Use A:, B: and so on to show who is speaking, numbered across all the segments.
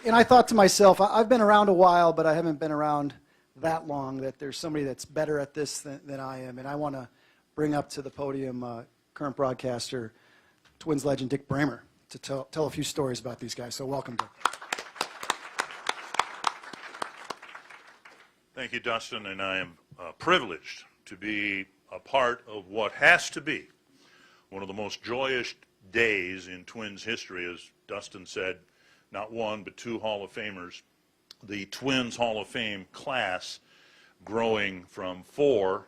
A: And I thought to myself, I've been around a while, but I haven't been around that long, that there's somebody that's better at this than I am. And I want to bring up to the podium current broadcaster, Twins legend Dick Bramer, to tell a few stories about these guys. So welcome, Dick.
B: Thank you, Dustin, and I am privileged to be a part of what has to be one of the most joyous days in Twins history. As Dustin said, not one but two Hall of Famers. The Twins Hall of Fame class growing from 4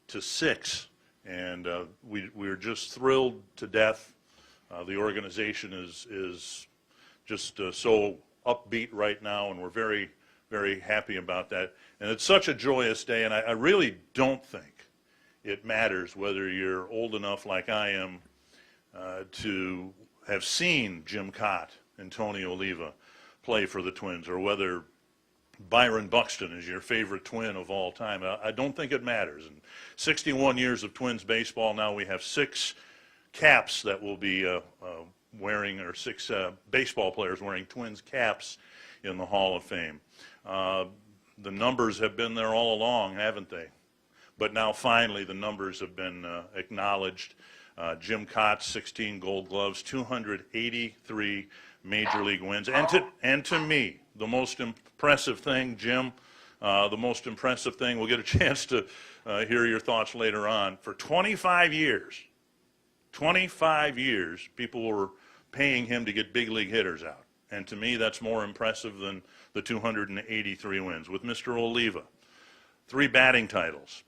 B: to 6, and we're just thrilled to death. The organization is just so upbeat right now, and we're very, very happy about that. And it's such a joyous day, and I really don't think it matters whether you're old enough like I am to have seen Jim Kaat and Tony Oliva play for the Twins, or whether Byron Buxton is your favorite Twin of all time. I don't think it matters. In 61 years of Twins baseball, now we have 6 caps that will be wearing, or 6 baseball players wearing Twins caps in the Hall of Fame. The numbers have been there all along, haven't they? But now finally the numbers have been acknowledged. Jim Kaat, 16 Gold Gloves, 283 Major League wins. And to me, the most impressive thing, Jim, the most impressive thing, we'll get a chance to hear your thoughts later on. For 25 years, people were paying him to get big league hitters out. And to me, that's more impressive than the 283 wins. With Mr. Oliva, 3 batting titles,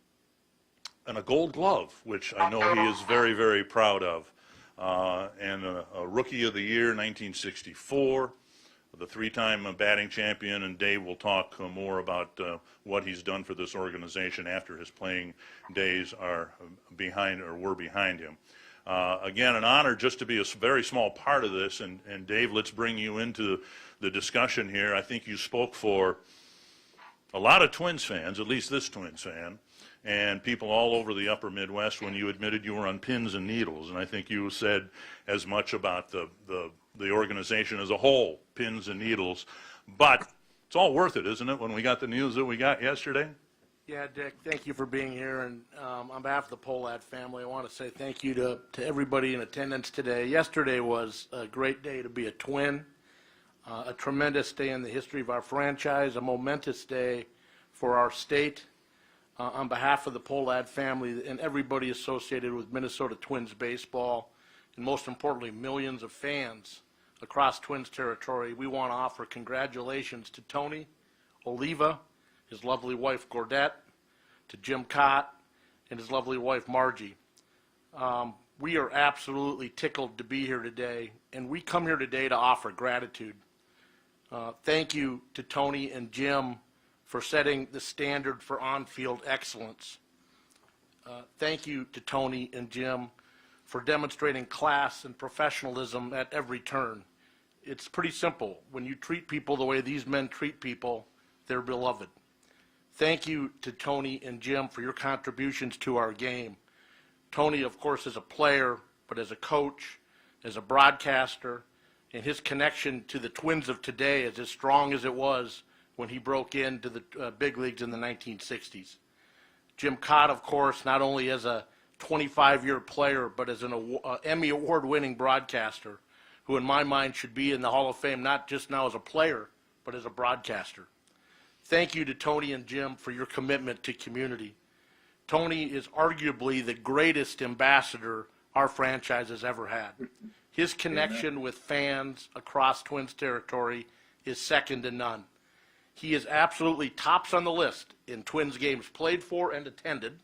B: and a Gold Glove, which I know he is very, very proud of, and a Rookie of the Year, 1964, the 3-time batting champion, and Dave will talk more about what he's done for this organization after his playing days are behind, or were behind him. Again, an honor just to be a very small part of this, and Dave, let's bring you into the discussion here. I think you spoke for a lot of Twins fans, at least this Twins fan, and people all over the upper Midwest when you admitted you were on pins and needles. And I think you said as much about the organization as a whole, pins and needles. But it's all worth it, isn't it, when we got the news that we got yesterday?
C: Yeah, Dick, thank you for being here. And on behalf of the Pohlad family, I want to say thank you to everybody in attendance today. Yesterday was a great day to be a Twin, a tremendous day in the history of our franchise, a momentous day for our state. On behalf of the Pohlad family and everybody associated with Minnesota Twins baseball, and most importantly, millions of fans across Twins territory, we want to offer congratulations to Tony Oliva, his lovely wife Gordette, to Jim Kaat, and his lovely wife Margie. We are absolutely tickled to be here today, and we come here today to offer gratitude. Thank you to Tony and Jim for setting the standard for on-field excellence. Thank you to Tony and Jim for demonstrating class and professionalism at every turn. It's pretty simple. When you treat people the way these men treat people, they're beloved. Thank you to Tony and Jim for your contributions to our game. Tony, of course, is a player, but as a coach, as a broadcaster, and his connection to the Twins of today is as strong as it was when he broke into the big leagues in the 1960s. Jim Kaat, of course, not only as a 25-year player, but as an Emmy Award-winning broadcaster, who in my mind should be in the Hall of Fame not just now as a player, but as a broadcaster. Thank you to Tony and Jim for your commitment to community. Tony is arguably the greatest ambassador our franchise has ever had. His connection with fans across Twins territory is second to none. He is absolutely tops on the list in Twins games played for and attended,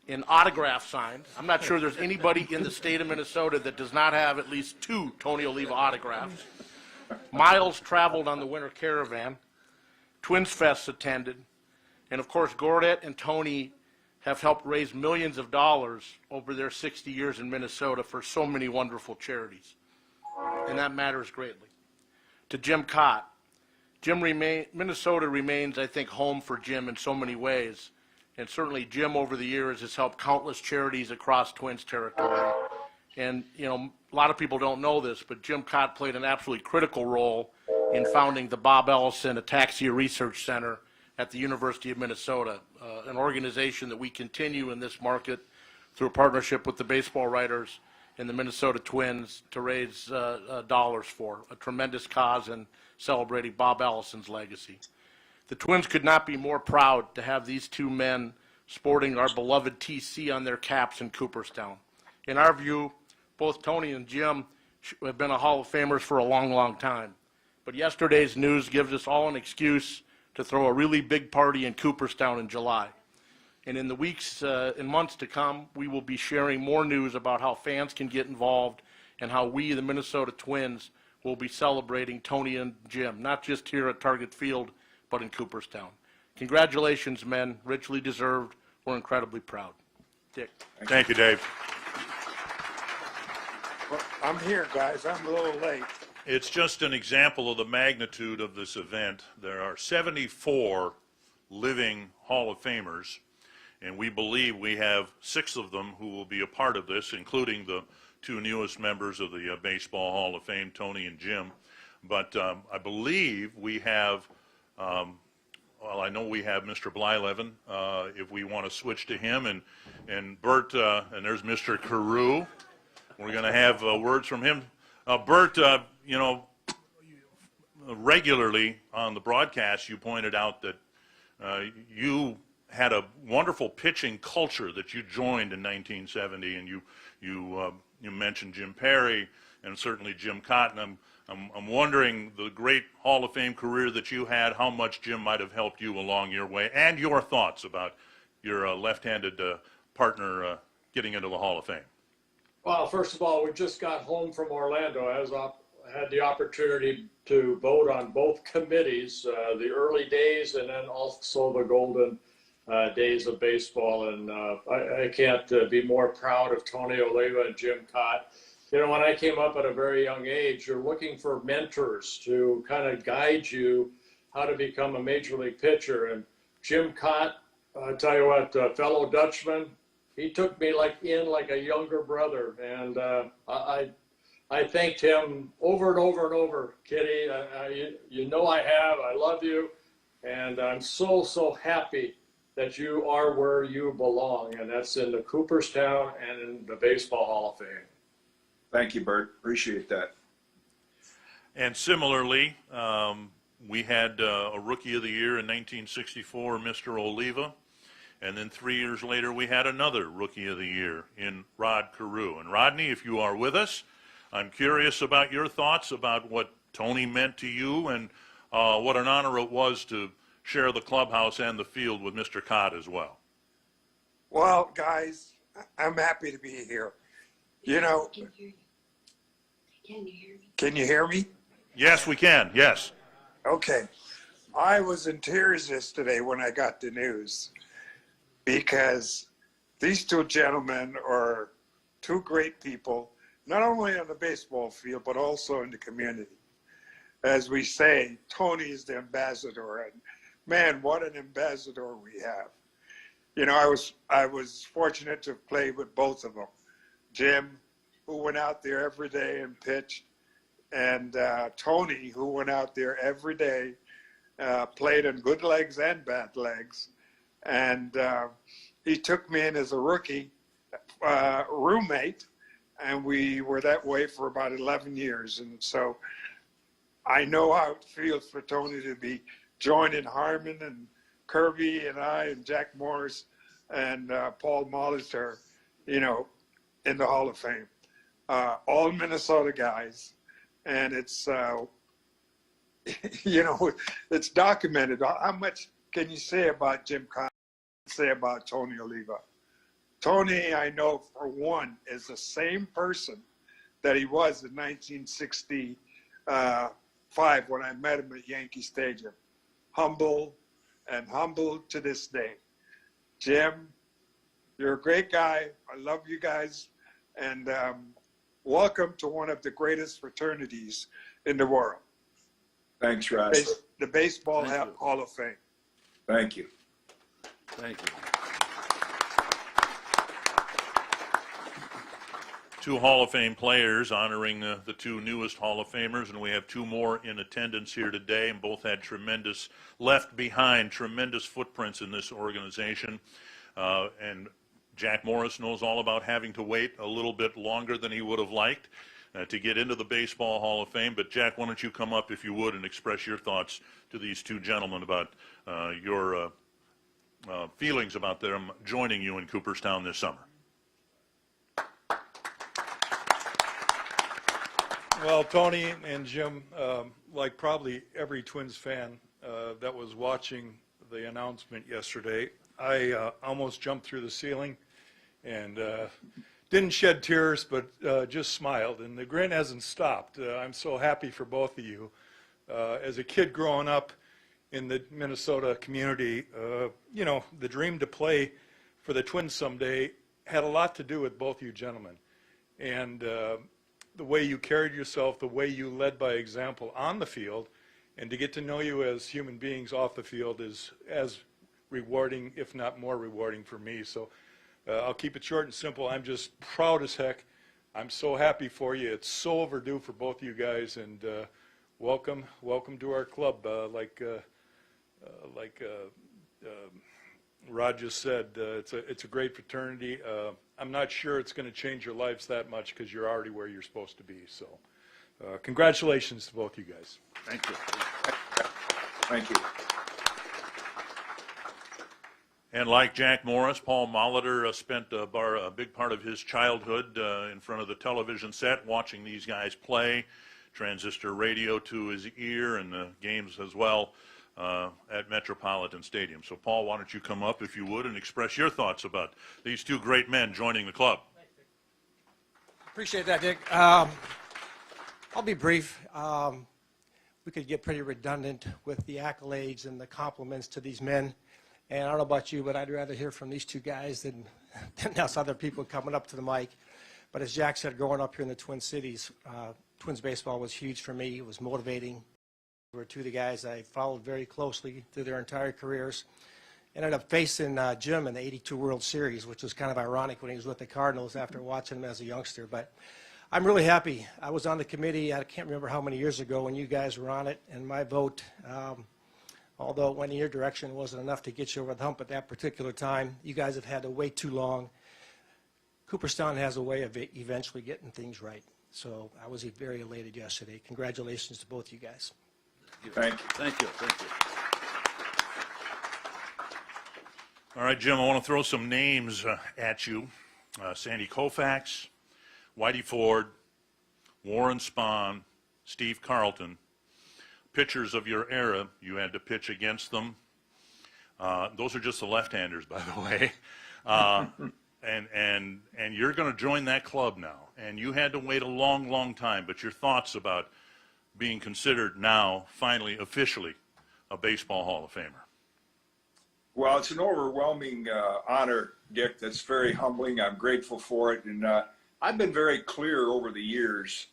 C: in autograph signed. I'm not sure there's anybody in the state of Minnesota that does not have at least 2 Tony Oliva autographs. Miles traveled on the winter caravan. Twins Fest attended. And of course, Gordette and Tony have helped raise millions of dollars over their 60 years in Minnesota for so many wonderful charities. And that matters greatly. To Jim Kaat, Minnesota remains, I think, home for Jim in so many ways. And certainly Jim over the years has helped countless charities across Twins territory. And, you know, a lot of people don't know this, but Jim Kaat played an absolutely critical role in founding the Bob Ellison Ataxia Research Center at the University of Minnesota, an organization that we continue in this market through a partnership with the baseball writers and the Minnesota Twins to raise dollars for a tremendous cause in celebrating Bob Ellison's legacy. The Twins could not be more proud to have these two men sporting our beloved TC on their caps in Cooperstown. In our view, both Tony and Jim have been a Hall of Famers for a long, long time. But yesterday's news gives us all an excuse to throw a really big party in Cooperstown in July. And in the weeks and months to come, we will be sharing more news about how fans can get involved and how we, the Minnesota Twins, will be celebrating Tony and Jim, not just here at Target Field, but in Cooperstown. Congratulations, men. Richly deserved. We're incredibly proud. Dick.
B: Thank you, Dave.
D: Well, I'm here, guys. I'm a little late.
B: It's just an example of the magnitude of this event. There are 74 living Hall of Famers, and we believe we have 6 of them who will be a part of this, including the 2 newest members of the Baseball Hall of Fame, Tony and Jim. But I believe we have, well, I know we have Mr. Blyleven, if we want to switch to him, and Bert, and there's Mr. Carew. We're going to have words from him. Bert, you know, regularly on the broadcast, you pointed out that you had a wonderful pitching culture that you joined in 1970, and you mentioned Jim Perry and certainly Jim Kaat. And I'm wondering, the great Hall of Fame career that you had, how much Jim might have helped you along your way, and your thoughts about your left-handed partner getting into the Hall of Fame.
E: Well, first of all, we just got home from Orlando. I had the opportunity to vote on both committees, the early days and then also the golden days of baseball. And I can't be more proud of Tony Oliva and Jim Kaat. You know, when I came up at a very young age, you're looking for mentors to kind of guide you how to become a major league pitcher. And Jim Kaat, I tell you what, fellow Dutchman, he took me like a younger brother, and I thanked him over and over and over. Kitty, you know I have. I love you, and I'm so happy that you are where you belong, and that's in the Cooperstown and in the Baseball Hall of Fame.
D: Thank you, Bert. Appreciate that.
B: And similarly, we had a Rookie of the Year in 1964, Mr. Oliva. And then 3 years later, we had another Rookie of the Year in Rod Carew. And Rodney, if you are with us, I'm curious about your thoughts about what Tony meant to you and what an honor it was to share the clubhouse and the field with Mr. Kaat as well.
D: Well, guys, I'm happy to be here. You know,
F: Can you hear me?
D: can you hear me?
B: Yes, we can. Yes.
D: Okay. I was in tears yesterday when I got the news, because these two gentlemen are two great people, not only on the baseball field, but also in the community. As we say, Tony is the ambassador, and man, what an ambassador we have. You know, I was fortunate to play with both of them. Jim, who went out there every day and pitched, and Tony, who went out there every day, played in good legs and bad legs. And he took me in as a rookie roommate, and we were that way for about 11 years. And so I know how it feels for Tony to be joining Harmon and Kirby and I and Jack Morris and Paul Molitor, you know, in the Hall of Fame. All Minnesota guys. And it's, you know, it's documented. How much can you say about Jim Kaat, say about Tony Oliva? Tony, I know, for one, is the same person that he was in 1965 when I met him at Yankee Stadium. Humble, and humble to this day. Jim, you're a great guy. I love you guys. And welcome to one of the greatest fraternities in the world.
G: Thanks, Ross.
D: The Baseball Hall of Fame.
G: Thank you.
C: Thank you.
B: two Hall of Fame players honoring the two newest Hall of Famers, and we have two more in attendance here today, and both had left behind tremendous footprints in this organization. And Jack Morris knows all about having to wait a little bit longer than he would have liked to get into the Baseball Hall of Fame. But Jack, why don't you come up, if you would, and express your thoughts to these two gentlemen about your feelings about them joining you in Cooperstown this summer.
H: Well, Tony and Jim, like probably every Twins fan that was watching the announcement yesterday, I almost jumped through the ceiling and didn't shed tears, but just smiled. And the grin hasn't stopped. I'm so happy for both of you. As a kid growing up in the Minnesota community, you know, the dream to play for the Twins someday had a lot to do with both you gentlemen. And the way you carried yourself, the way you led by example on the field, and to get to know you as human beings off the field is as rewarding, if not more rewarding for me. So I'll keep it short and simple. I'm just proud as heck. I'm so happy for you. It's so overdue for both of you guys, and welcome to our club. Like Rod just said, it's a great fraternity. I'm not sure it's going to change your lives that much because you're already where you're supposed to be. So congratulations to both you guys.
B: Thank you.
G: Thank you.
B: And like Jack Morris, Paul Molitor spent a big part of his childhood in front of the television set watching these guys play, transistor radio to his ear, and the games as well at Metropolitan Stadium. So, Paul, why don't you come up, if you would, and express your thoughts about these two great men joining the club.
I: Appreciate that, Dick. I'll be brief. We could get pretty redundant with the accolades and the compliments to these men. And I don't know about you, but I'd rather hear from these two guys than us other people coming up to the mic. But as Jack said, growing up here in the Twin Cities, Twins baseball was huge for me. It was motivating. They were two of the guys I followed very closely through their entire careers. Ended up facing Jim in the '82 World Series, which was kind of ironic when he was with the Cardinals after watching him as a youngster. But I'm really happy. I was on the committee, I can't remember how many years ago when you guys were on it, and my vote, although it went in your direction, wasn't enough to get you over the hump at that particular time. You guys have had to wait too long. Cooperstown has a way of eventually getting things right. So I was very elated yesterday. Congratulations to both you guys.
G: Thank you.
B: Thank you. Thank you. All right, Jim, I want to throw some names at you. Sandy Koufax, Whitey Ford, Warren Spahn, Steve Carlton. Pitchers of your era, you had to pitch against them. Those are just the left-handers, by the way. And you're going to join that club now. And you had to wait a long, long time. But your thoughts about being considered now, finally, officially, a Baseball Hall of Famer?
G: Well, it's an overwhelming honor, Dick. That's very humbling. I'm grateful for it. And I've been very clear over the years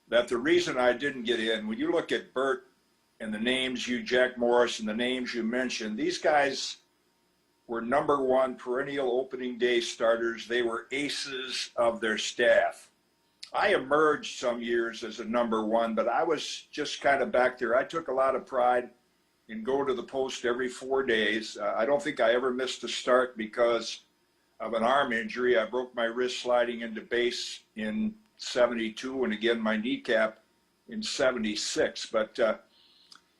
G: that the reason I didn't get in, when you look at Bert and the names Jack Morris, and the names you mentioned, these guys were #1 perennial opening day starters. They were aces of their staff. I emerged some years as a #1, but I was just kind of back there. I took a lot of pride in going to the post every 4 days. I don't think I ever missed a start because of an arm injury. I broke my wrist sliding into base in '72, and again my kneecap in '76. But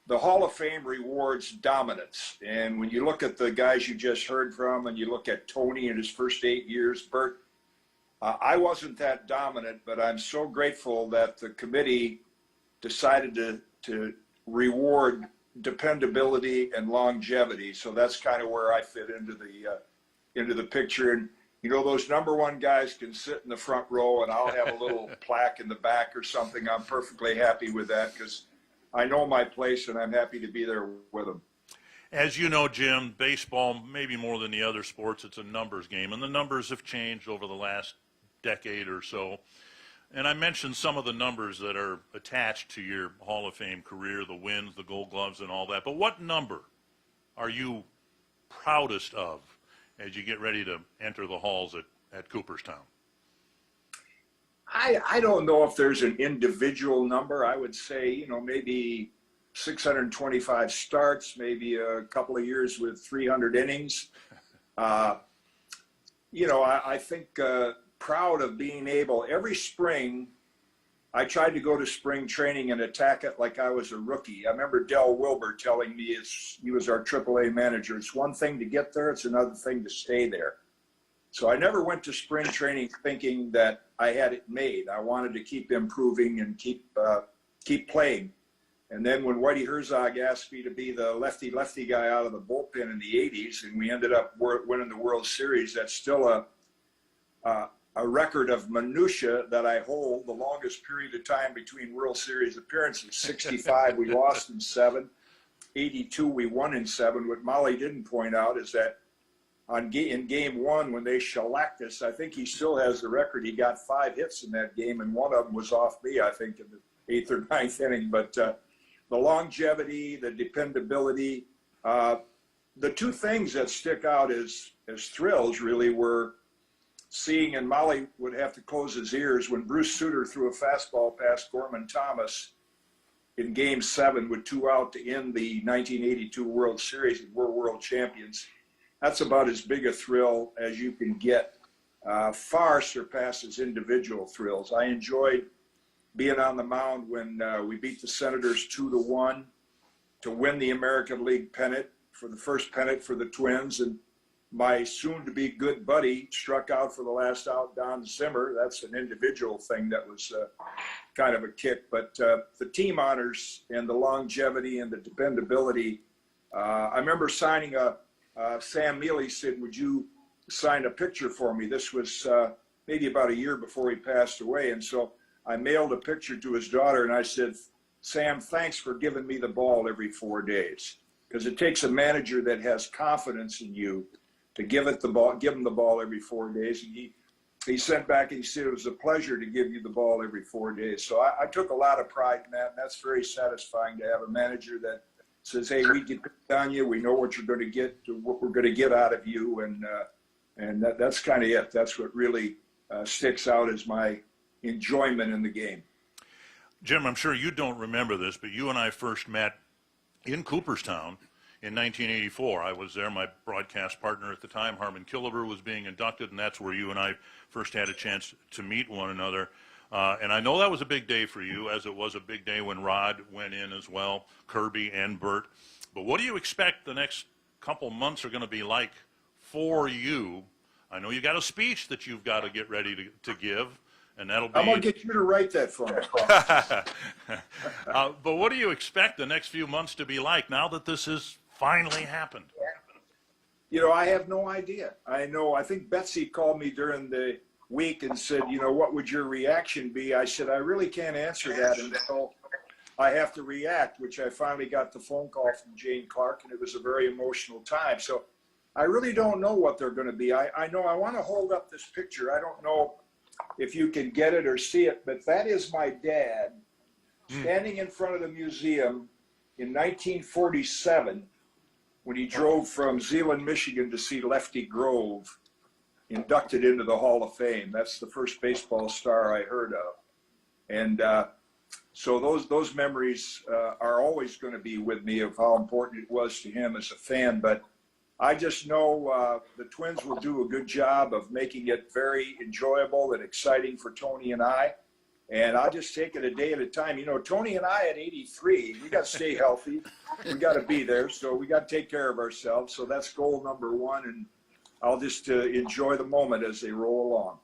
G: the Hall of Fame rewards dominance. And when you look at the guys you just heard from, and you look at Tony in his first 8 years, Bert, I wasn't that dominant, but I'm so grateful that the committee decided to reward dependability and longevity. So that's kind of where I fit into the picture. And you know, those #1 guys can sit in the front row, and I'll have a little plaque in the back or something. I'm perfectly happy with that because I know my place, and I'm happy to be there with them.
B: As you know, Jim, baseball, maybe more than the other sports, it's a numbers game, and the numbers have changed over the last decade or so. And I mentioned some of the numbers that are attached to your Hall of Fame career, the wins, the Gold Gloves, and all that. But what number are you proudest of as you get ready to enter the halls at Cooperstown?
G: I don't know if there's an individual number. I would say, maybe 625 starts, maybe a couple of years with 300 innings. I think proud of being able, every spring, I tried to go to spring training and attack it like I was a rookie. I remember Del Wilbur telling me, he was our AAA manager, it's one thing to get there, it's another thing to stay there. So I never went to spring training thinking that I had it made. I wanted to keep improving and keep playing. And then when Whitey Herzog asked me to be the lefty guy out of the bullpen in the 80s, and we ended up winning the World Series, that's still a record of minutia that I hold. The longest period of time between World Series appearances, 65, we lost in 7. 82, we won in 7. What Molly didn't point out is that in game 1, when they shellacked us, I think he still has the record. He got 5 hits in that game, and one of them was off me, I think, in the 8th or 9th inning. But the longevity, the dependability, the two things that stick out as thrills really were seeing, and Molly would have to close his ears, when Bruce Sutter threw a fastball past Gorman Thomas in game 7 with 2 out to end the 1982 World Series, and we're world champions. That's about as big a thrill as you can get. Far surpasses individual thrills. I enjoyed being on the mound when we beat the Senators 2-1 to win the American League pennant, for the first pennant for the Twins. And my soon-to-be good buddy struck out for the last out, Don Zimmer. That's an individual thing that was kind of a kick. But the team honors and the longevity and the dependability. I remember signing Sam Mealy said, would you sign a picture for me? This was maybe about a year before he passed away. And so I mailed a picture to his daughter, and I said, Sam, thanks for giving me the ball every 4 days. Because it takes a manager that has confidence in you to give him the ball every 4 days. And he sent back and he said, it was a pleasure to give you the ball every 4 days. So I took a lot of pride in that, and that's very satisfying to have a manager that says, hey, we depend on you. We know what you're going to get, what we're going to get out of you. And that's kind of it. That's what really sticks out as my enjoyment in the game.
B: Jim, I'm sure you don't remember this, but you and I first met in Cooperstown in 1984. I was there. My broadcast partner at the time, Harmon Killebrew, was being inducted, and that's where you and I first had a chance to meet one another. And I know that was a big day for you, as it was a big day when Rod went in as well, Kirby and Bert. But what do you expect the next couple months are going to be like for you? I know you got a speech that you've got to get ready to give, and that'll be...
G: I'm going to get you to write that for me.
B: But what do you expect the next few months to be like now that this has finally happened?
G: I have no idea. I think Betsy called me during the week and said, what would your reaction be? I said, I really can't answer that until I have to react, which I finally got the phone call from Jane Clark, and it was a very emotional time. So I really don't know what they're going to be. I know I want to hold up this picture. I don't know if you can get it or see it, but that is my dad standing in front of the museum in 1947 when he drove from Zeeland, Michigan to see Lefty Grove inducted into the Hall of Fame. That's the first baseball star I heard of. And so those memories are always going to be with me of how important it was to him as a fan. But I just know the Twins will do a good job of making it very enjoyable and exciting for Tony and I. And I'll just take it a day at a time. Tony and I at 83, we got to stay healthy. We got to be there. So we got to take care of ourselves. So that's goal number 1. And I'll just enjoy the moment as they roll along.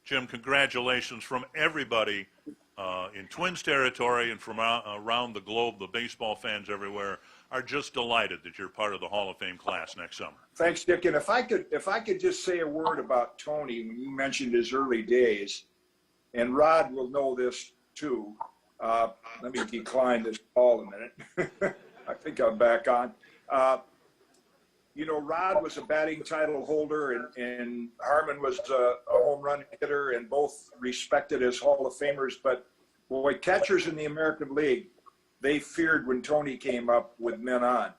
B: Jim, congratulations from everybody in Twins territory and from around the globe. The baseball fans everywhere are just delighted that you're part of the Hall of Fame class next summer.
G: Thanks, Dick. And if I could just say a word about Tony, when you mentioned his early days, and Rod will know this too. Let me decline this call a minute. I think I'm back on. Rod was a batting title holder, and Harmon was a home run hitter, and both respected as Hall of Famers. But boy, catchers in the American League, they feared when Tony came up with men on.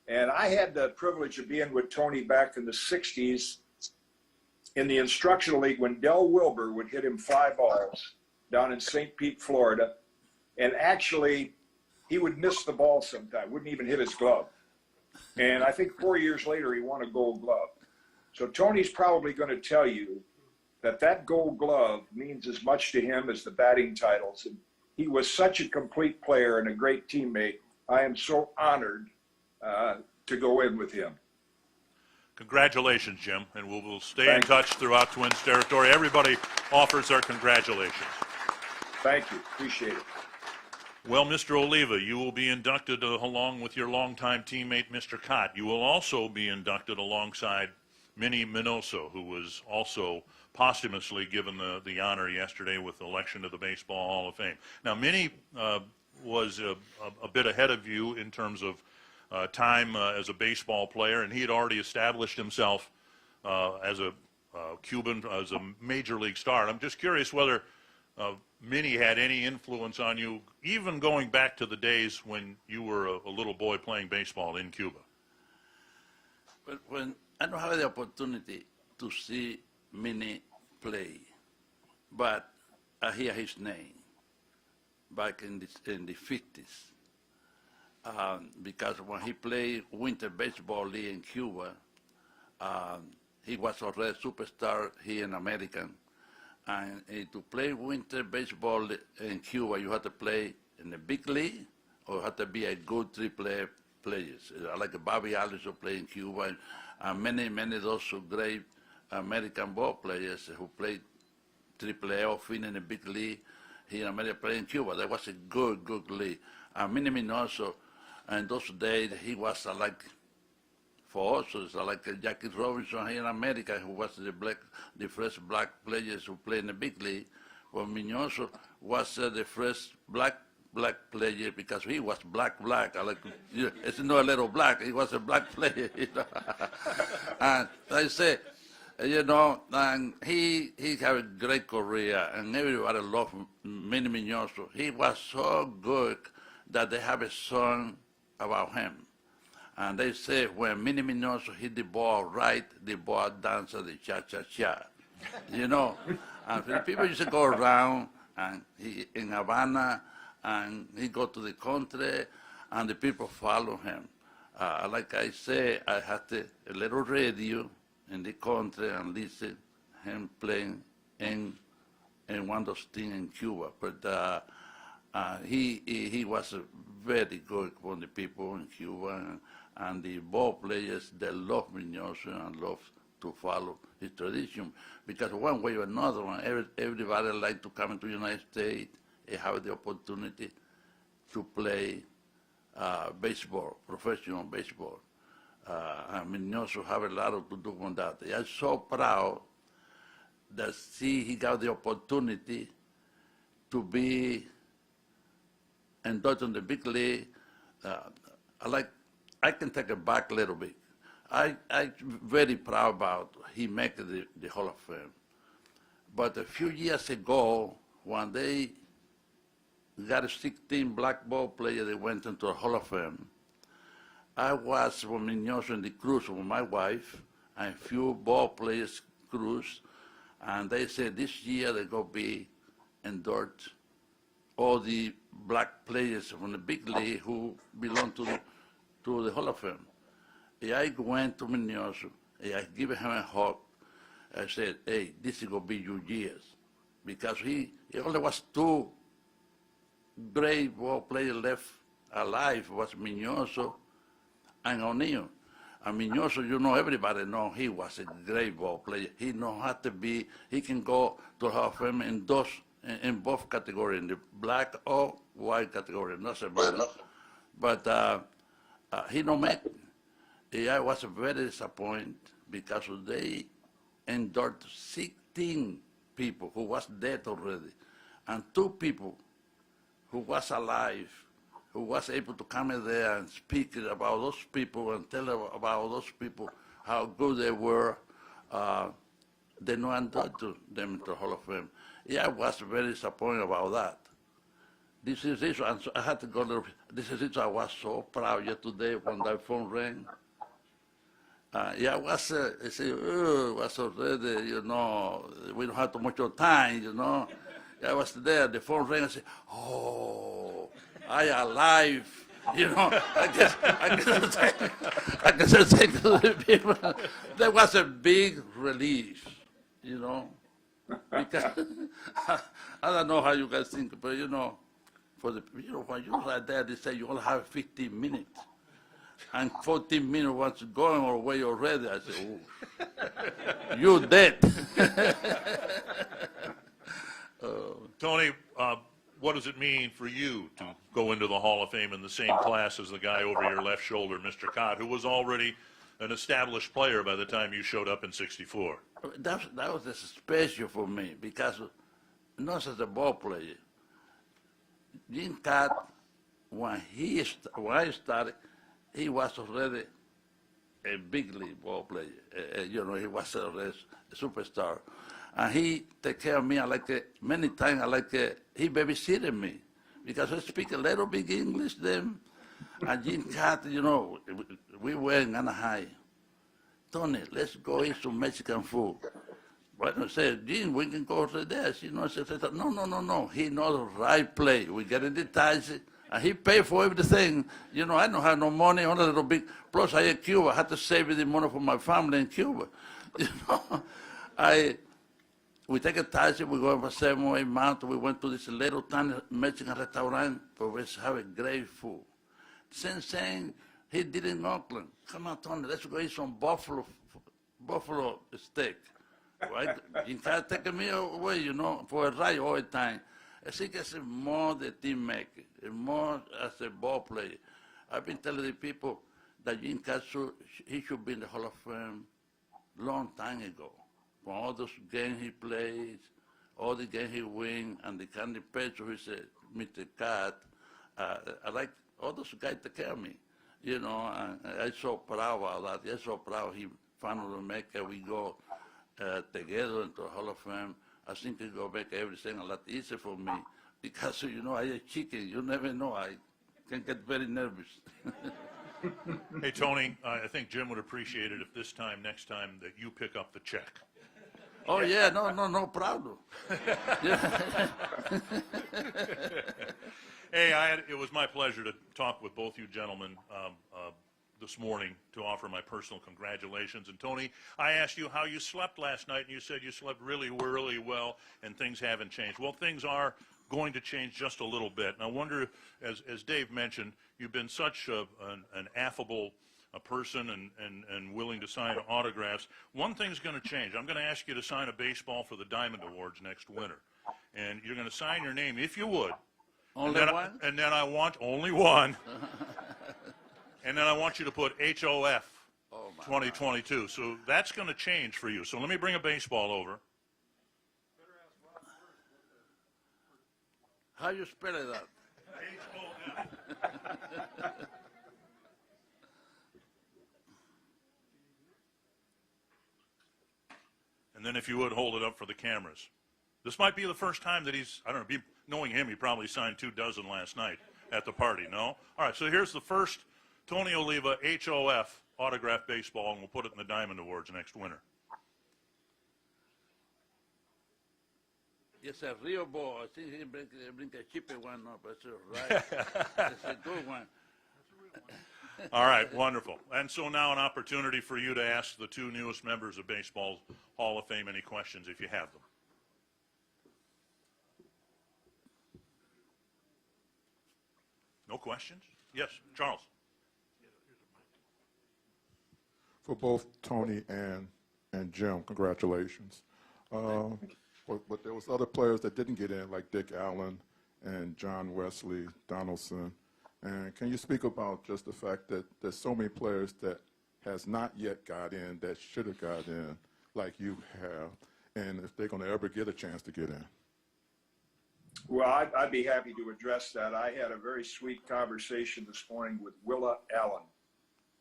G: And I had the privilege of being with Tony back in the 60s in the instructional league when Del Wilbur would hit him 5 balls down in St. Pete, Florida. And actually, he would miss the ball sometime, wouldn't even hit his glove. And I think 4 years later, he won a gold glove. So Tony's probably going to tell you that gold glove means as much to him as the batting titles. And he was such a complete player and a great teammate. I am so honored to go in with him.
B: Congratulations, Jim, and we'll stay in touch throughout Twins territory. Everybody offers their congratulations.
G: Thank you. Appreciate it.
B: Well, Mr. Oliva, you will be inducted along with your longtime teammate, Mr. Kaat. You will also be inducted alongside Minnie Miñoso, who was also posthumously given the honor yesterday with the election to the Baseball Hall of Fame. Now, Minnie was a bit ahead of you in terms of time as a baseball player, and he had already established himself as a Cuban, as a major league star. And I'm just curious whether Minnie had any influence on you, even going back to the days when you were a little boy playing baseball in Cuba.
J: When I don't have the opportunity to see Minnie play, but I hear his name back in the 50s. Because when he played winter baseball league in Cuba, he was already a superstar here in America. And to play winter baseball in Cuba, you have to play in the big league, or you have to be a good AAA players. Like Bobby Allison played in Cuba, and many of those great American ball players who played AAA or fin in the big league here in America played in Cuba. That was a good league. And Minnie Miñoso, in those days, he was like, for us, it's like Jackie Robinson here in America, who was the first black players who played in the big league. Well, Miñoso was the first black player because he was black. I like, it's not a little black. He was a black player. You know? And I say, you know, and he had a great career, and everybody loved Minnie Miñoso. He was so good that they have a song about him. And they say when Minnie Miñoso hit the ball right, the ball dances the cha-cha-cha. You know, and the people used to go around and he in Havana, and he go to the country, and the people follow him. Like I say, I had a little radio in the country and listen him playing in one of those things in Cuba. But he was very good for the people in Cuba, and the ball players, they love Miñoso and love to follow his tradition. Because one way or another, everybody like to come into the United States and have the opportunity to play baseball, professional baseball. And Miñoso have a lot to do with that. I'm so proud that he got the opportunity to be inducted in the big league. I can take it back a little bit. I'm very proud about he made the Hall of Fame. But a few years ago, when they got 16 black ball players that went into the Hall of Fame, I was with Miñoso in the cruise with my wife, and a few ball players cruise, and they said this year they're going to be endorsed all the black players from the big league who belong to the Hall of Fame. And I went to Miñoso, and I gave him a hug. I said, hey, this is going to be your years. Because he only was two great ball players left alive, was Miñoso and O'Neill. And Miñoso, you know, everybody know he was a great ball player. He know how to be, he can go to the Hall of Fame in both categories, in the black or white category, doesn't matter. But he don't make it. I was very disappointed because they endorsed 16 people who was dead already, and 2 people who was alive, who was able to come in there and speak about those people and tell about those people how good they were. They not endorsed them into the Hall of Fame. Yeah, I was very disappointed about that. This is it, and so I had to go to, this is it, I was so proud yesterday when that phone rang. Yeah, I was already, you know, we don't have too much time, you know. I was there, the phone rang, I said, oh, I alive. You know, I can just say to the people, that was a big relief, you know, because I don't know how you guys think, but you know, when you're right there, they say you only have 15 minutes. And 14 minutes once going away already, I say, oh, you're dead.
B: Tony, what does it mean for you to go into the Hall of Fame in the same class as the guy over your left shoulder, Mr. Kaat, who was already an established player by the time you showed up in '64?
J: That was special for me because not as a ball player. Jim Kaat, when I started, he was already a big league ball player. You know, he was already a superstar. And he take care of me. Many times he babysitted me because I speak a little bit English then. And Jim Kaat, you know, we were in Anaheim. Tony, let's go eat some Mexican food. But I said, Jim, we can go to this. You know, I said, no. He knows the right place. We get in the taxi, and he paid for everything. You know, I don't have no money, only a little bit. Plus, I in Cuba. I had to save the money for my family in Cuba. You know, we take a taxi, we go over 7 or 8 miles, we went to this little tiny Mexican restaurant where we have a great food. Same thing he did in Oakland. Come on, Tony, let's go eat some buffalo steak. Right? In fact, taking me away, you know, for a ride all the time. I think it's more the team maker, more as a ball player. I've been telling the people that Jim Kaat he should be in the Hall of Fame long time ago. For all those games he plays, all the games he wins, and the kind of person who said, Mr. Kaat, I like all those guys take care of me. You know, and I'm so proud of that. I'm so proud he finally make it. We go together into the Hall of Fame. I think it will make everything a lot easier for me because, you know, I a chicken. You never know. I can get very nervous.
B: Hey, Tony, I think Jim would appreciate it if next time, that you pick up the check.
J: Oh, yeah, no problem.
B: Hey, it was my pleasure to talk with both you gentlemen this morning to offer my personal congratulations. And Tony, I asked you how you slept last night, and you said you slept really well, and things haven't changed. Well, things are going to change just a little bit. And I wonder, as Dave mentioned, you've been such an affable person and willing to sign autographs. One thing's going to change. I'm going to ask you to sign a baseball for the Diamond Awards next winter. And you're going to sign your name, if you would.
J: Only one?
B: And then I want only one. And then I want you to put HOF 2022. So that's going to change for you. So let me bring a baseball over.
J: How you spell it out?
B: HOF. And then if you would, hold it up for the cameras. This might be the first time that he's, I don't know, knowing him, he probably signed 24 last night at the party, no? All right, so here's the first Tony Oliva HOF autographed baseball, and we'll put it in the Diamond Awards next winter.
J: It's a real ball. I think he bring a cheaper one up. That's right. It's a good one.
B: All right, wonderful. And so now an opportunity for you to ask the two newest members of Baseball's Hall of Fame any questions if you have them. No questions? Yes, Charles.
K: For both Tony and Jim, congratulations. But there was other players that didn't get in, like Dick Allen and John Wesley, Donaldson. And can you speak about just the fact that there's so many players that has not yet got in that should have got in, like you have, and if they're going to ever get a chance to get in?
G: Well, I'd be happy to address that. I had a very sweet conversation this morning with Willa Allen,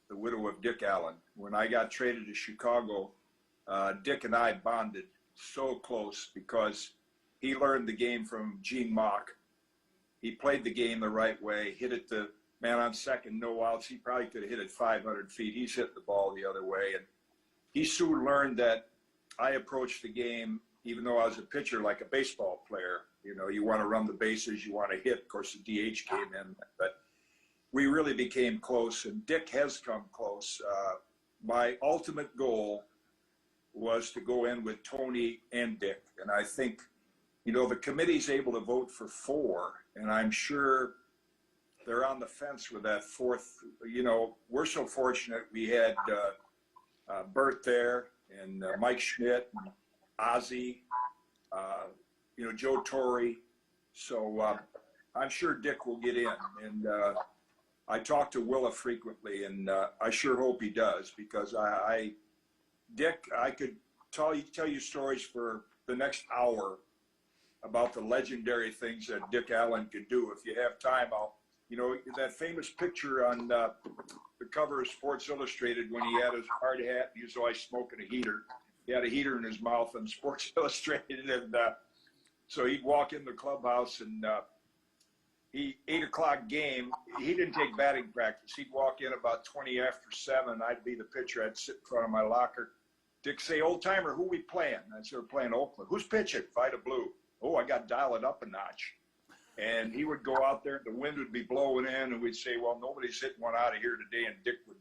G: the widow of Dick Allen. When I got traded to Chicago, Dick and I bonded so close because he learned the game from Gene Mock. He played the game the right way, hit it to man on second, no outs. He probably could have hit it 500 feet. He's hit the ball the other way. And he soon learned that I approached the game even though I was a pitcher like a baseball player. You know, you want to run the bases, you want to hit. Of course, the DH came in, but we really became close, and Dick has come close. My ultimate goal was to go in with Tony and Dick, and I think, you know, the committee's able to vote for 4, and I'm sure they're on the fence with that 4th. You know, we're so fortunate we had Bert there, and Mike Schmidt, and Ozzie, you know, Joe Torre. So I'm sure Dick will get in. And I talk to Willa frequently, and I sure hope he does, because Dick, I could tell you stories for the next hour about the legendary things that Dick Allen could do. If you have time, you know, that famous picture on the cover of Sports Illustrated when he had his hard hat, he was always smoking a heater. He had a heater in his mouth in Sports Illustrated, and so he'd walk in the clubhouse, and 8 o'clock game, he didn't take batting practice. He'd walk in about 20 after 7. I'd be the pitcher. I'd sit in front of my locker. Dick say, "Old timer, who we playing?" I'd say, "We're playing Oakland." "Who's pitching?" "Vida Blue." "Oh, I got to dial it up a notch." And he would go out there, and the wind would be blowing in, and we'd say, "Well, nobody's hitting one out of here today," and Dick would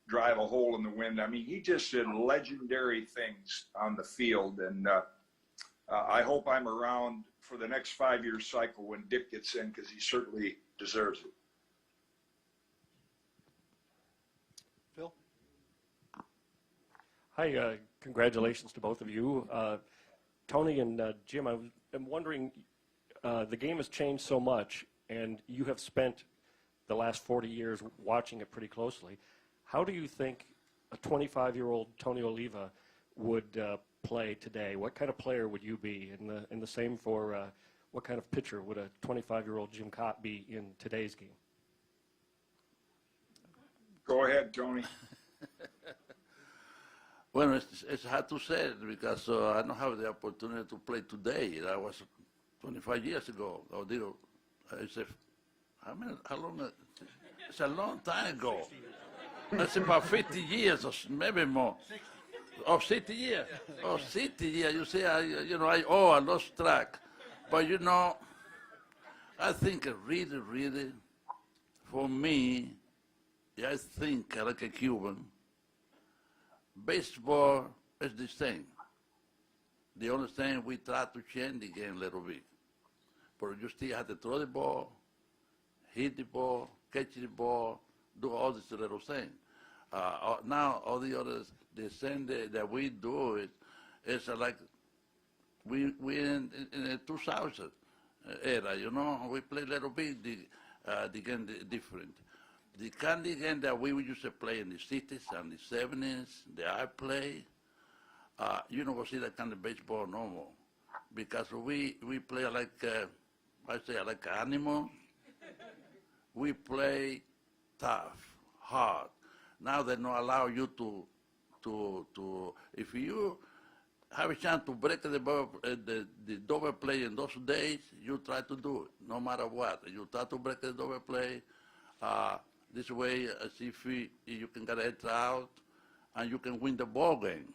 G: drive a hole in the wind. I mean, he just did legendary things on the field, and I hope I'm around for the next 5-year cycle when Dick gets in, because he certainly deserves it.
A: Phil?
L: Hi, congratulations to both of you. Tony and Jim, I'm wondering, the game has changed so much, and you have spent the last 40 years watching it pretty closely. How do you think a 25-year-old Tony Oliva would play today? What kind of player would you be? And the same for what kind of pitcher would a 25-year-old Jim Kaat be in today's game?
G: Go ahead, Tony.
J: Well, it's hard to say because I don't have the opportunity to play today. That was 25 years ago. I said, how long? It's a long time ago. That's about 50 years or maybe more. 60. Oh, 60 years. Oh, 60 years. You see, I lost track. But, you know, I think really, for me, I think like a Cuban, baseball is the same. The only thing we try to change the game a little bit. But you still have to throw the ball, hit the ball, catch the ball, do all this little thing. Now all the others, the thing that we do is like we in the 2000 era, you know, we play a little bit the game different. The kind of game that we used to play in the 60s and the 70s, that I play, you don't see that kind of baseball no more. Because we play like, I say like animal. We play tough, hard. Now they don't allow you to if you have a chance to break the double play in those days, you try to do it, no matter what. You try to break the double play. This way, as if you can get it out and you can win the ball game.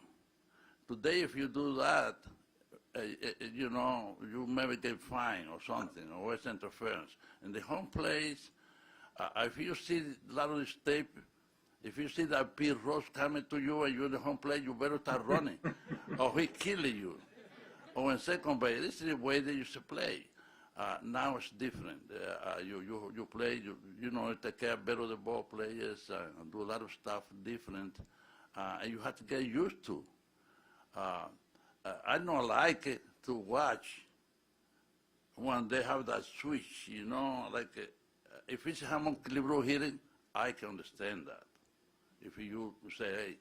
J: Today, if you do that, you know, you maybe get fined or something, or it's interference. In the home place, if you see a lot of this tape, if you see that Pete Rose coming to you and you're in the home plate, you better start running, or he killing you. Or in second base, this is the way they used to play. Now it's different. You play, you know, take care better of the ball players, and do a lot of stuff different, and you have to get used to. I don't like it to watch when they have that switch, you know, like if it's Hamon Calibro hitting, I can understand that. If you say,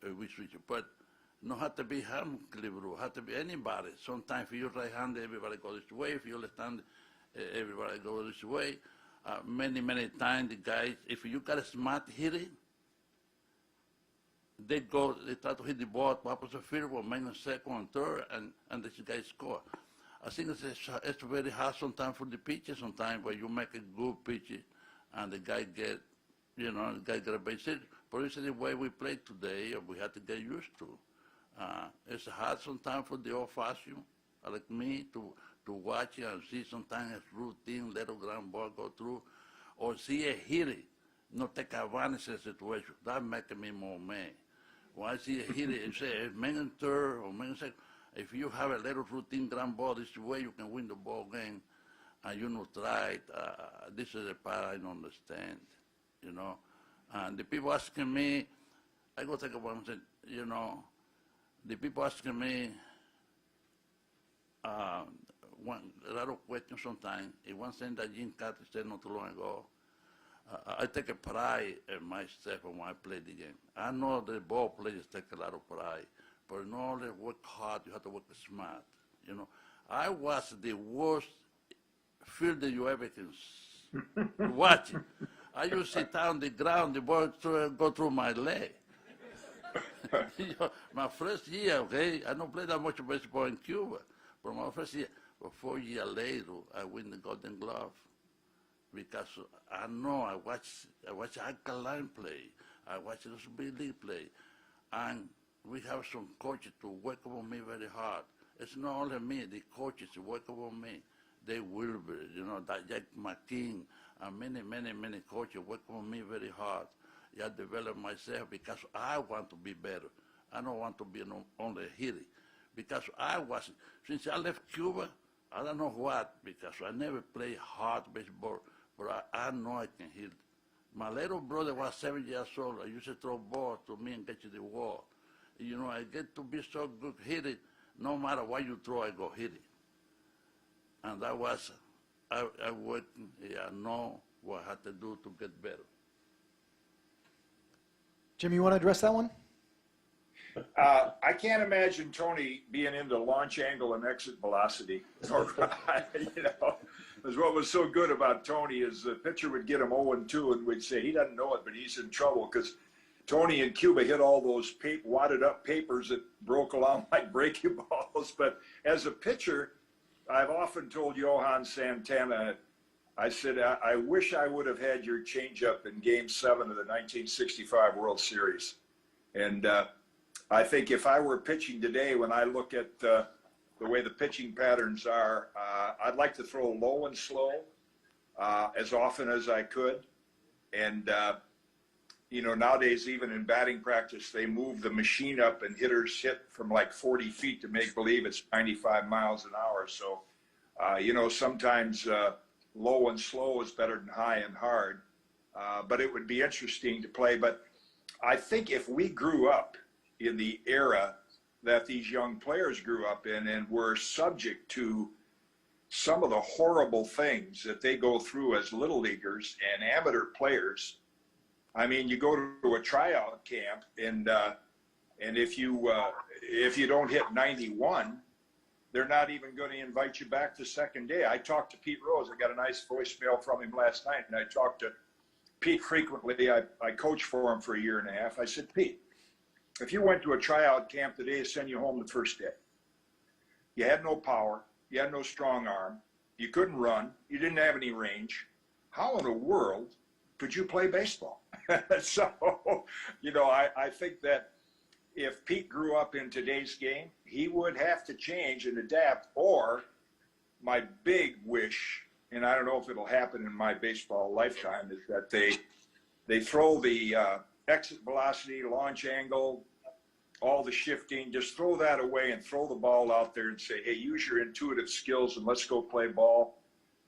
J: hey, we switch it, but not have to be Hamon Calibro, have to be anybody. Sometimes if you're right-handed, everybody goes this way. If you're left-handed, everybody goes this way. Many times the guys, if you got a smart hitting, they try to hit the ball at opposite field or make a second and third, and this guy score. I think it's very hard sometimes for the pitcher, sometimes where you make a good pitch and the guy get a base hit. But it's the way we play today, and we have to get used to. It's hard sometimes for the old-fashioned like me to watch it and see sometimes a routine, little ground ball go through, or see a hitter not take advantage of the situation. That makes me more mad. When I see a hitter, it says, man in third or man in second, if you have a little routine ground ball, this is the way you can win the ball game, and you know, try it. This is the part I don't understand, you know. And the people asking me, I go take a one and say, you know, the people asking me, a lot of questions sometimes. One thing that Jim Kaat said not too long ago, I take a pride in myself when I play the game. I know the ball players take a lot of pride, but in order to work hard, you have to work smart. You know, I was the worst fielder you ever can watch. I used to sit down on the ground, the ball go through my leg. You know, my first year, okay, I don't play that much baseball in Cuba, but my first year, but 4 years later, I win the Golden Glove. Because I know I watch Alkaline play, I watch those big league play, and we have some coaches to work on me very hard. It's not only me, the coaches work on me. They will be, you know, that Jack McKean and many coaches work on me very hard. I develop myself because I want to be better. I don't want to be only a hitter. Because since I left Cuba, I don't know what, because I never played hard baseball, but I know I can hit. My little brother was 7 years old. I used to throw balls to me and get to the wall. You know, I get to be so good hitting, no matter what you throw, I go hit it. And that was, I worked, I know what I had to do to get better.
A: Jim, you want to address that one?
G: I can't imagine Tony being into launch angle and exit velocity. You know, because what was so good about Tony is the pitcher would get him 0-2 and we'd say he doesn't know it, but he's in trouble because Tony in Cuba hit all those wadded up papers that broke along like breaking balls. But as a pitcher, I've often told Johan Santana, I said, I wish I would have had your changeup in Game 7 of the 1965 World Series. And I think if I were pitching today, when I look at the way the pitching patterns are, I'd like to throw low and slow as often as I could. And, you know, nowadays, even in batting practice, they move the machine up and hitters hit from like 40 feet to make believe it's 95 miles an hour. So, you know, sometimes low and slow is better than high and hard. But it would be interesting to play. But I think if we grew up in the era that these young players grew up in and were subject to some of the horrible things that they go through as little leaguers and amateur players. I mean, you go to a tryout camp and if you don't hit 91, they're not even going to invite you back the second day. I talked to Pete Rose. I got a nice voicemail from him last night, and I talked to Pete frequently. I coached for him for a year and a half. I said, Pete, if you went to a tryout camp today to send you home the first day, you had no power, you had no strong arm, you couldn't run, you didn't have any range, how in the world could you play baseball? So, you know, I think that if Pete grew up in today's game, he would have to change and adapt. Or my big wish, and I don't know if it'll happen in my baseball lifetime, is that they throw the exit velocity, launch angle, all the shifting, just throw that away and throw the ball out there and say, hey, use your intuitive skills and let's go play ball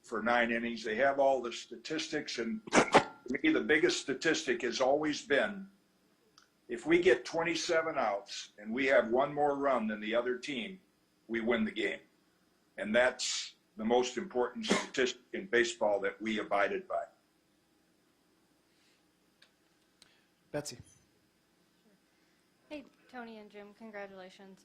G: for 9 innings. They have all the statistics, and to me, the biggest statistic has always been, if we get 27 outs and we have one more run than the other team, we win the game. And that's the most important statistic in baseball that we abided by.
A: Betsy.
M: Hey, Tony and Jim, congratulations.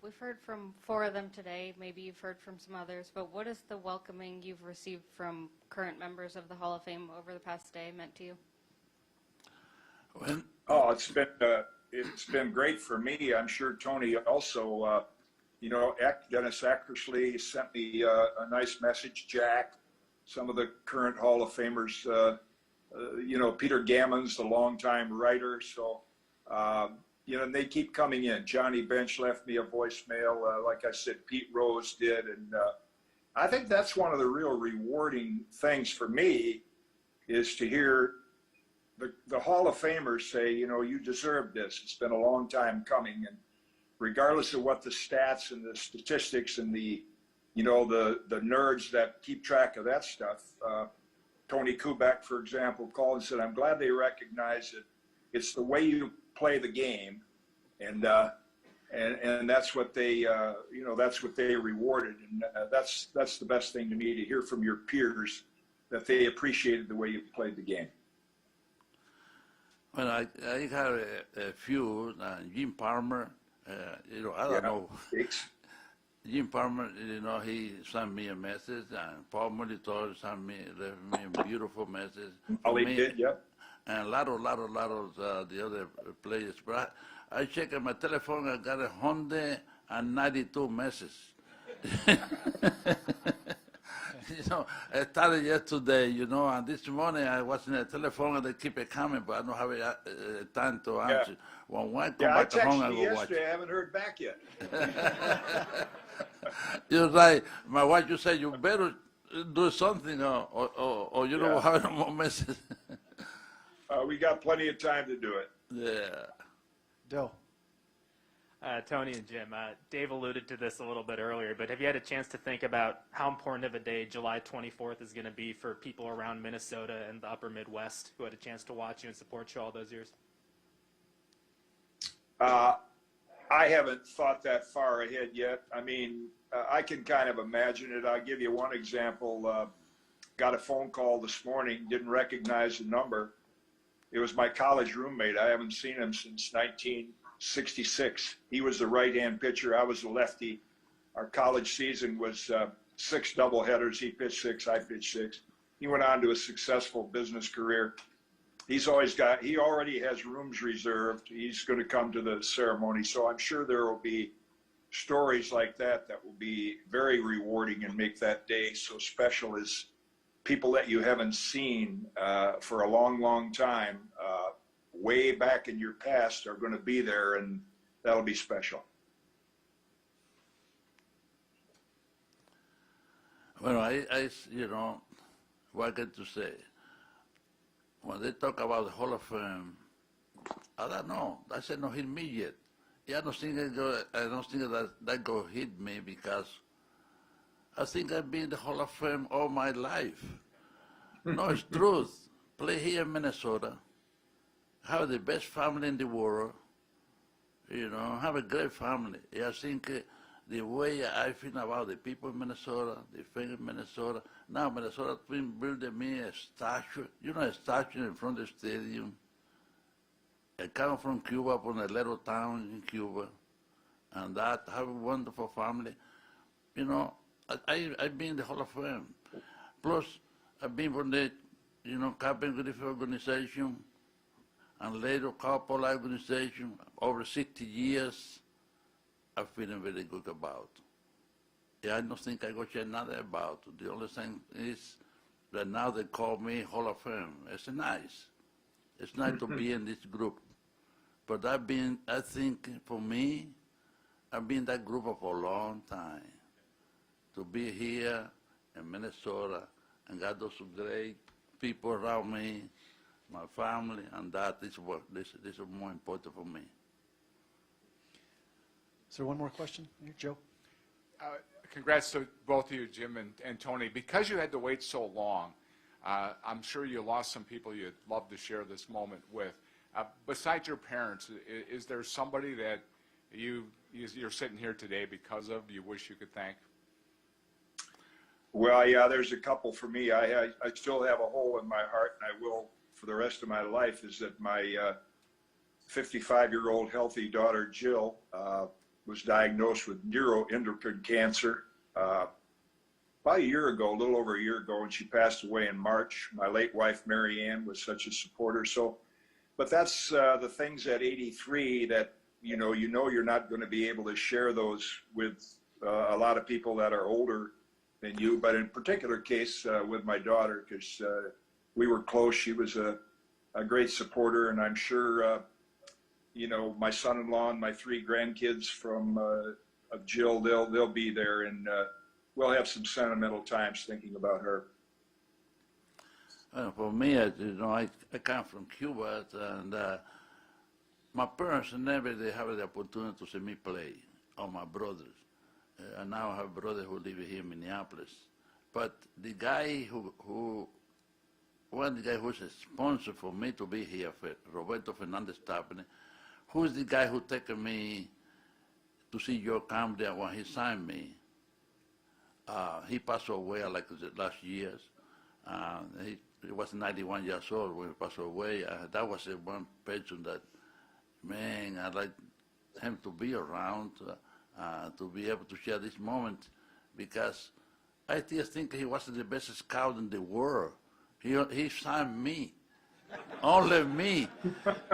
M: We've heard from 4 of them today. Maybe you've heard from some others, but what is the welcoming you've received from current members of the Hall of Fame over the past day meant to you?
G: Oh, it's been great for me. I'm sure Tony also, you know, Dennis Eckersley sent me a nice message, Jack, some of the current Hall of Famers, you know, Peter Gammons, the longtime writer. So you know, and they keep coming in. Johnny Bench left me a voicemail. Like I said, Pete Rose did. And I think that's one of the real rewarding things for me is to hear the Hall of Famers say, you know, you deserve this. It's been a long time coming. And regardless of what the stats and the statistics and the, you know, the nerds that keep track of that stuff, Tony Kubek, for example, called and said, I'm glad they recognize it. It's the way you play the game. And that's what they, you know, that's what they rewarded. And that's the best thing to me, to hear from your peers that they appreciated the way you played the game.
J: Well, I have a few. Jim Palmer, you know, I don't know. Jim Palmer, you know, he sent me a message, and Paul Molitor left me a beautiful message.
G: Oh, he did, yeah.
J: And a lot of the other players. But I checked my telephone, I got 192 messages. You know, I started yesterday, you know, and this morning I was in the telephone and they keep it coming, but I don't have time to answer.
G: Yeah.
J: When I come
G: Yeah, I
J: back home, I
G: texted you
J: go watch.
G: yesterday. I haven't heard back yet.
J: You're right. My wife, you say you better do something, or you don't have no more messages.
G: We got plenty of time to do it.
J: Yeah.
A: Dill.
N: Tony and Jim, Dave alluded to this a little bit earlier, but have you had a chance to think about how important of a day July 24th is going to be for people around Minnesota and the upper Midwest who had a chance to watch you and support you all those years?
G: I haven't thought that far ahead yet. I mean, I can kind of imagine it. I'll give you one example. Got a phone call this morning, didn't recognize the number. It was my college roommate. I haven't seen him since 1966. He was the right-hand pitcher. I was the lefty. Our college season was 6 doubleheaders. He pitched 6, I pitched 6. He went on to a successful business career. He already has rooms reserved. He's going to come to the ceremony. So I'm sure there will be stories like that that will be very rewarding and make that day so special, as people that you haven't seen for a long, long time, way back in your past, are going to be there, and that'll be special.
J: Well, I you know, what I get to say, when they talk about the Hall of Fame, I don't know. That said, not hit me yet. Yeah, I don't think that go hit me, because I think I've been in the Hall of Fame all my life. No, it's truth. Play here in Minnesota. Have the best family in the world. You know, have a great family. I think the way I feel about the people in Minnesota, the thing in Minnesota. Now Minnesota been building me a statue. You know, a statue in front of the stadium. I come from Cuba, from a little town in Cuba, and that have a wonderful family. You know, I've been in the Hall of Fame. Plus, I've been from the, you know, Captain Griffith organization, and later couple organization, over 60 years. I'm feeling very good about. Yeah, I don't think I got to another about. The only thing is that now they call me Hall of Fame. It's nice. It's nice to be in this group. But I think for me, I've been in that group for a long time. To be here in Minnesota and got those great people around me, my family, and that is what this is more important for me.
A: Is there one more question? Here, Joe?
O: Congrats to both of you, Jim and Tony. Because you had to wait so long, I'm sure you lost some people you'd love to share this moment with. Besides your parents, is there somebody that you're sitting here today because of, you wish you could thank?
G: Well, yeah, there's a couple for me. I still have a hole in my heart, and I will for the rest of my life, is that my 55-year-old healthy daughter, Jill, was diagnosed with neuroendocrine cancer about a year ago, a little over a year ago, and she passed away in March. My late wife, Mary Ann, was such a supporter. So, but that's the things at 83 that, you know you're not going to be able to share those with a lot of people that are older than you, but in particular case with my daughter, because we were close. She was a great supporter, and I'm sure you know, my son-in-law and my 3 grandkids from of Jill, they'll be there, and we'll have some sentimental times thinking about her.
J: For me, you know, I come from Cuba, and my parents never they have the opportunity to see me play, or my brothers. And now I have brothers who live here in Minneapolis. But the guy one guy who's a sponsor for me to be here, Roberto Fernandez Tapene, who's the guy who taken me to see your camp there when he signed me. He passed away like the last years. He was 91 years old when he passed away. That was one person that, man, I'd like him to be around, to be able to share this moment, because I just think he was the best scout in the world. He signed me, only me.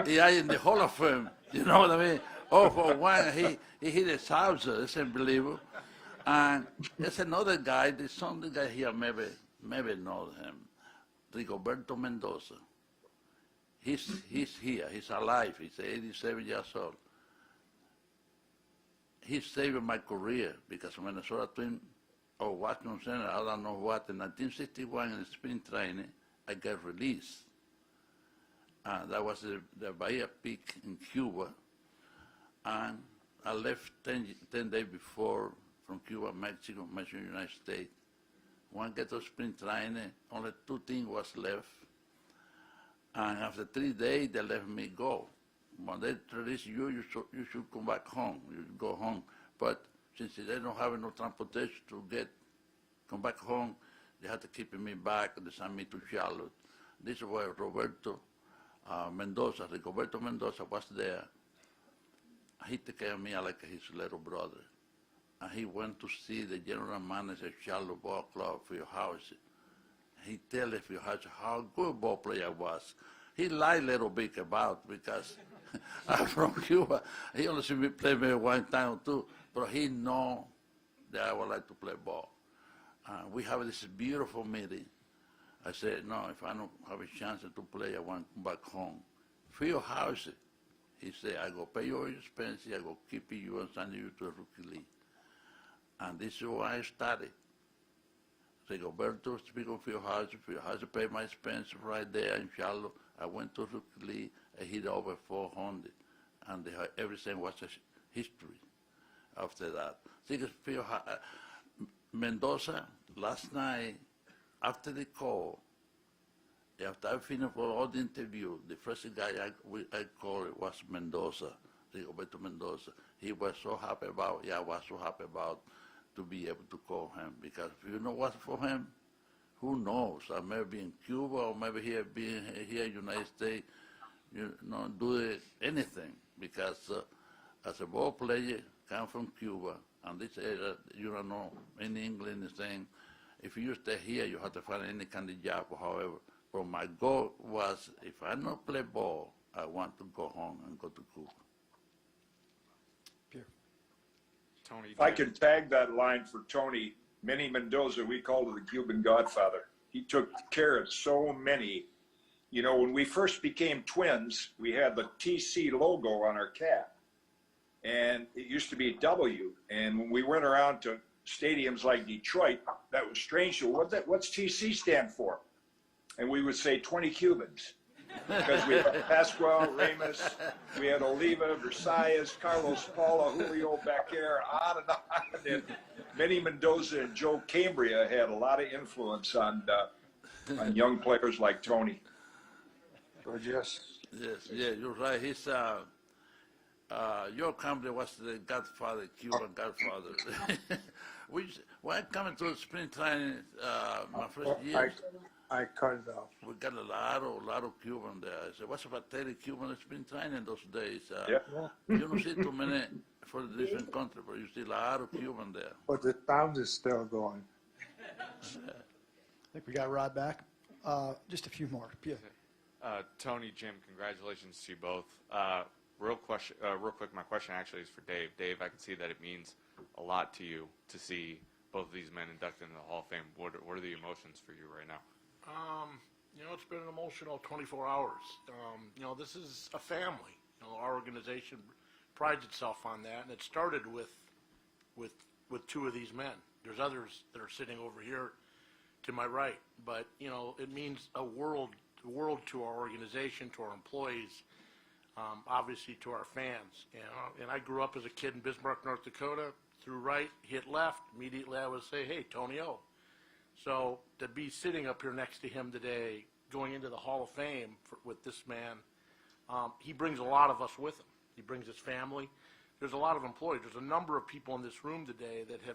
J: He in the Hall of Fame, you know what I mean? Oh, for one, he hit a thousand, it's unbelievable. And there's another guy, there's some guy here, maybe know him, Rigoberto Mendoza. He's here, he's alive, he's 87 years old. He saved my career because Minnesota Twin or Washington Center, I don't know what, in 1961 in the spring training, I got released. That was the Bahia Peak in Cuba. And I left 10 days before from Cuba, Mexico, United States. When I get to spring training, only 2 things was left. And after 3 days, they let me go. When they release you, you should come back home. You should go home. But since they don't have enough transportation to come back home, they had to keep me back. They sent me to Charlotte. This is where Rigoberto Mendoza was there. He took care of me like his little brother. And he went to see the general manager of Charlotte Ball Club, Fieldhouse. He tell Fieldhouse how good ball player I was. He lied a little bit about because I'm from Cuba. He only seen me play maybe 1 time or 2, but he know that I would like to play ball. We have this beautiful meeting. I said, no, if I don't have a chance to play, I want to come back home. Fieldhouse, he said, I go pay your expenses, I go keep you and send you to a rookie league. And this is why I started. Rigoberto speak of Fieldhouse paid my expenses right there in Charlotte. I went to rookie league, I hit over 400, and everything was a history after that. Mendoza, last night, after the call, after I finished all the interview, the first guy I called was Mendoza, Rigoberto Mendoza. He was so happy about, I was so happy about to be able to call him, because if you know what's for him, who knows? I may be in Cuba or maybe here in the United States, you know, do anything, because as a ball player, come from Cuba, and this area, you don't know, in England is saying, if you stay here, you have to find any kind of job or however. But my goal was, if I don't play ball, I want to go home and go to Cuba.
O: Tony,
G: If I could tag that line for Tony, Minnie Mendoza, we called her the Cuban Godfather. He took care of so many. You know, when we first became twins, we had the TC logo on our cap. And it used to be W. And when we went around to stadiums like Detroit, that was strange. So what's TC stand for? And we would say 20 Cubans. Because we had Pascual, Ramos, we had Oliva, Versailles, Carlos Paula, Julio Becker, on and on. And Minnie Mendoza and Joe Cambria had a lot of influence on young players like Tony.
D: Yes.
J: Yes, you're right. He's your company was the Godfather, Cuban Godfather. When I come into spring training, my first year,
D: I cut it off.
J: we got a lot of Cuban there. I said, what's about 30 Cuban in spring training those days? You don't see too many for the different countries, but you see a lot of Cuban there.
D: But the sound is still going.
A: I think we got Rod back. Just a few more. Yeah.
P: Tony, Jim, congratulations to you both. Real quick, my question actually is for Dave. Dave, I can see that it means a lot to you to see both of these men inducted into the Hall of Fame. What are the emotions for you right now?
C: You know, it's been an emotional 24 hours. You know, this is a family. You know, our organization prides itself on that, and it started with two of these men. There's others that are sitting over here to my right, but you know, it means a world to our organization, to our employees, obviously to our fans. And I grew up as a kid in Bismarck, North Dakota. Threw right, hit left. Immediately I would say, "Hey, Tony O." So to be sitting up here next to him today, going into the Hall of Fame with this man, he brings a lot of us with him. He brings his family. There's a lot of employees. There's a number of people in this room today that have